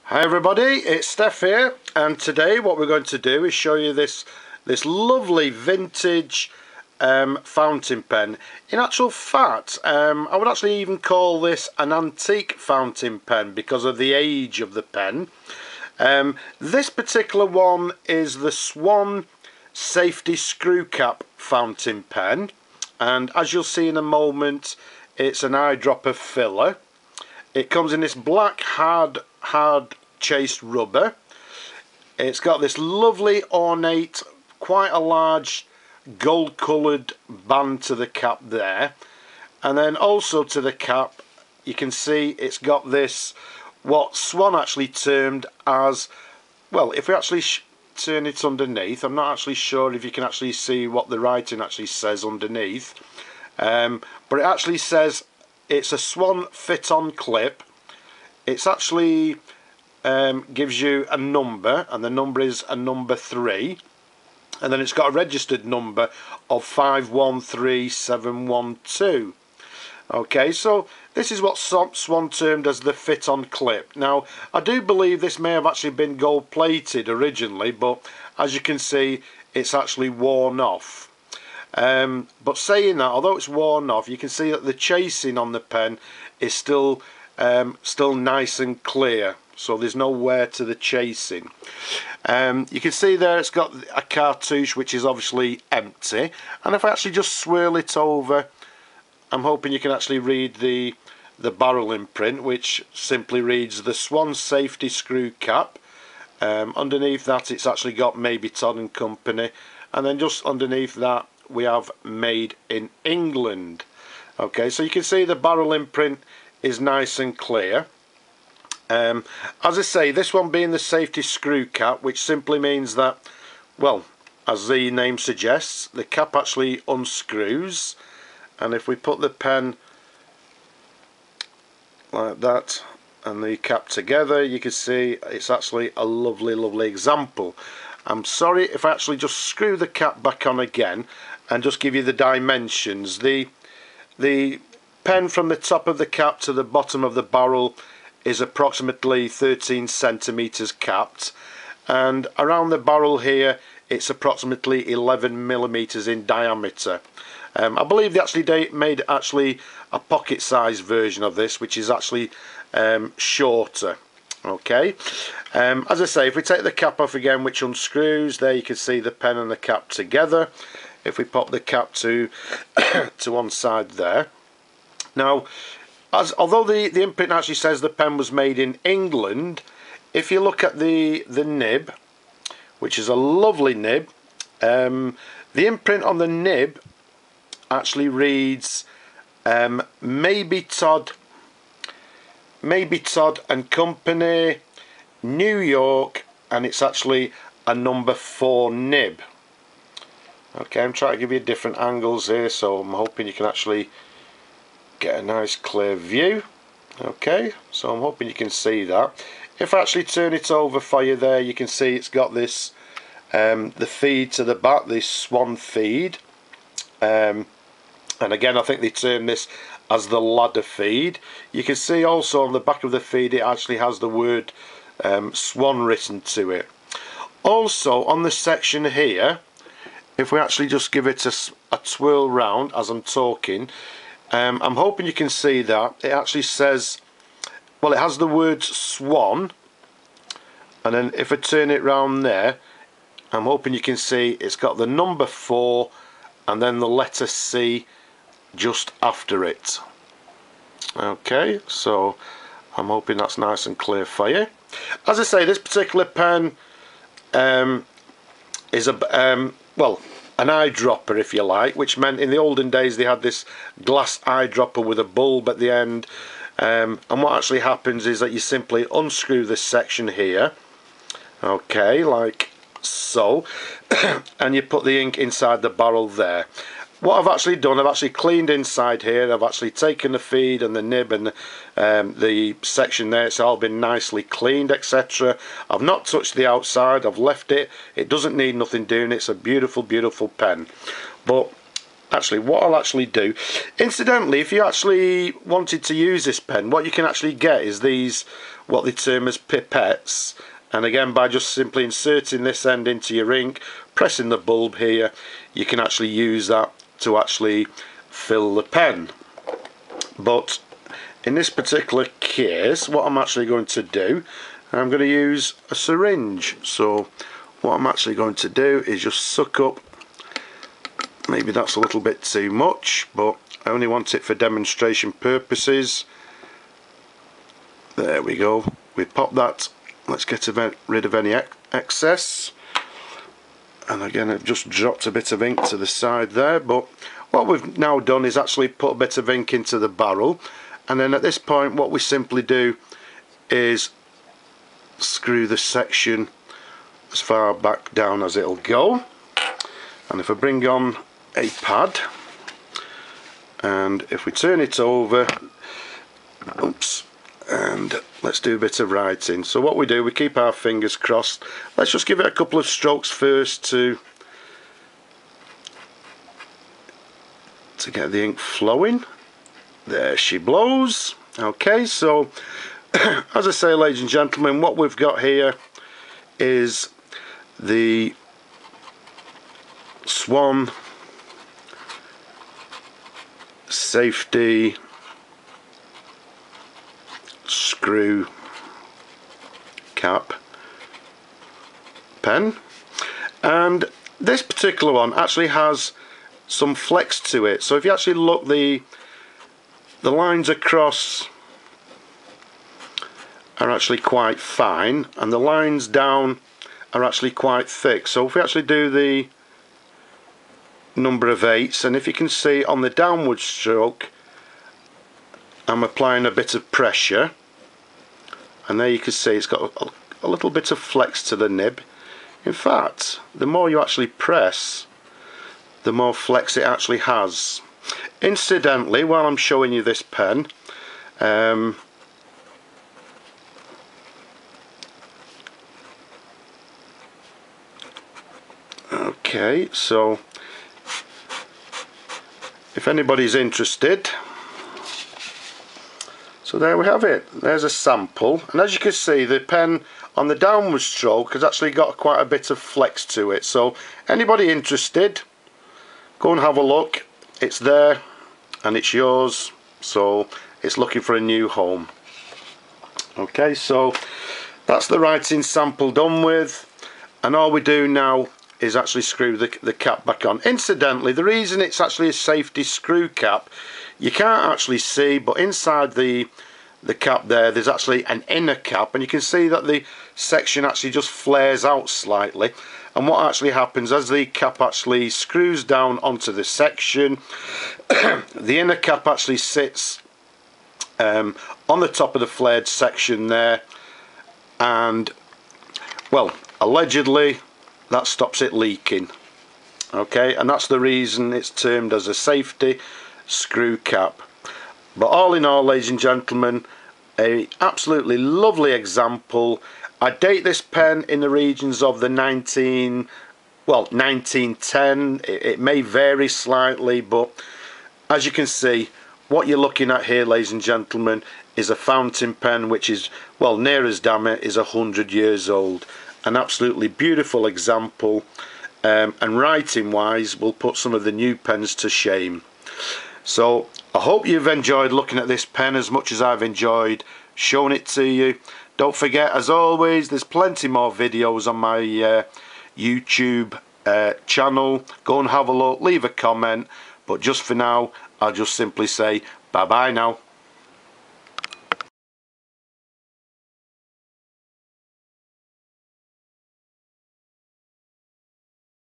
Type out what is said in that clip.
Hi everybody, it's Steph here, and today what we're going to do is show you this lovely vintage fountain pen. In actual fact, I would actually even call this an antique fountain pen because of the age of the pen. This particular one is the Swan Safety Screw Cap fountain pen, and as you'll see in a moment, it's an eyedropper filler. It comes in this black hard chased rubber. It's got this lovely ornate, quite a large gold coloured band to the cap there, and then also to the cap you can see it's got this, what Swan actually termed as, well, if we actually turn it underneath, I'm not actually sure if you can actually see what the writing actually says underneath, but it actually says it's a Swan fit-on clip. It's actually gives you a number, and the number is a number 3, and then it's got a registered number of 513712. Okay, so this is what Swan termed as the fit-on clip. Now, I do believe this may have actually been gold plated originally, but as you can see, it's actually worn off. But saying that, although it's worn off, you can see that the chasing on the pen is still nice and clear, so there's no wear to the chasing. You can see there it's got a cartouche which is obviously empty, and if I actually just swirl it over, I'm hoping you can actually read the barrel imprint, which simply reads the Swan Safety Screw Cap. Underneath that it's actually got Mabie Todd Co Ltd, and then just underneath that we have Made in England. Okay, so you can see the barrel imprint is nice and clear. As I say, this one being the safety screw cap, which simply means that, well, as the name suggests, the cap actually unscrews, and if we put the pen like that and the cap together, you can see it's actually a lovely example. I'm sorry if I actually just screw the cap back on again and just give you the dimensions. The pen from the top of the cap to the bottom of the barrel is approximately 13 centimeters capped, and around the barrel here it's approximately 11 millimeters in diameter. I believe they actually made actually a pocket size version of this, which is actually shorter. Okay, as I say, if we take the cap off again, which unscrews, there you can see the pen and the cap together. If we pop the cap to to one side there. Now, although the imprint actually says the pen was made in England, if you look at the nib, which is a lovely nib, the imprint on the nib actually reads Mabie Todd and Company, New York, and it's actually a number 4 nib. Okay, I'm trying to give you different angles here, so I'm hoping you can actually get a nice clear view. Okay, so I'm hoping you can see that. If I actually turn it over for you there, you can see it's got this the feed to the back, this Swan feed, and again I think they term this as the ladder feed. You can see also on the back of the feed it actually has the word Swan written to it. Also on this section here, if we actually just give it a twirl round as I'm talking, I'm hoping you can see that it actually says, well, it has the word Swan, and then if I turn it round there, I'm hoping you can see it's got the number 4 and then the letter C just after it. Okay, so I'm hoping that's nice and clear for you. As I say, this particular pen is a well, an eyedropper, if you like, which meant in the olden days they had this glass eyedropper with a bulb at the end, and what actually happens is that you simply unscrew this section here, okay, like so, and you put the ink inside the barrel there. What I've actually done, I've actually cleaned inside here. I've actually taken the feed and the nib and the section there. It's all been nicely cleaned, etc. I've not touched the outside. I've left it. It doesn't need nothing doing. It's a beautiful pen. But actually what I'll actually do, incidentally, if you actually wanted to use this pen, what you can actually get is these, what they term as pipettes, and again, by just simply inserting this end into your ink, pressing the bulb here, you can actually use that to actually fill the pen. But in this particular case, what I'm actually going to do, I'm going to use a syringe. So what I'm actually going to do is just suck up, maybe that's a little bit too much, but I only want it for demonstration purposes. There we go, we pop that, let's get rid of any excess. And again, I've just dropped a bit of ink to the side there, but what we've now done is actually put a bit of ink into the barrel, and then at this point what we simply do is screw the section as far back down as it'll go. And if I bring on a pad, and if we turn it over, oops, and let's do a bit of writing. So what we do, we keep our fingers crossed. Let's just give it a couple of strokes first to get the ink flowing. There she blows. Okay, so as I say, ladies and gentlemen, what we've got here is the Swan Safety Screw Cap pen, and this particular one actually has some flex to it. So if you actually look, the lines across are actually quite fine, and the lines down are actually quite thick. So if we actually do the number of 8s, and if you can see on the downward stroke, I'm applying a bit of pressure, and there you can see it's got a little bit of flex to the nib. In fact, the more you actually press, the more flex it actually has. Incidentally, while I'm showing you this pen, okay, so if anybody's interested, so there we have it. There's a sample, and as you can see, the pen on the downward stroke has actually got quite a bit of flex to it. So anybody interested, go and have a look. It's there and it's yours, so it's looking for a new home. Okay, so that's the writing sample done with, and all we do now is actually screw the cap back on. Incidentally, the reason it's actually a safety screw cap, you can't actually see, but inside the cap there's actually an inner cap, and you can see that the section actually just flares out slightly. And what actually happens, as the cap actually screws down onto the section, the inner cap actually sits on the top of the flared section there, and well, allegedly that stops it leaking. Okay, and that's the reason it's termed as a safety screw cap. But all in all, ladies and gentlemen, a absolutely lovely example. I date this pen in the regions of the 1910. It may vary slightly, but as you can see, what you're looking at here, ladies and gentlemen, is a fountain pen which is, well, near as damn it, is 100 years old. An absolutely beautiful example, and writing wise will put some of the new pens to shame. So I hope you've enjoyed looking at this pen as much as I've enjoyed showing it to you. Don't forget, as always, there's plenty more videos on my YouTube channel. Go and have a look, leave a comment, but just for now I'll just simply say bye bye now.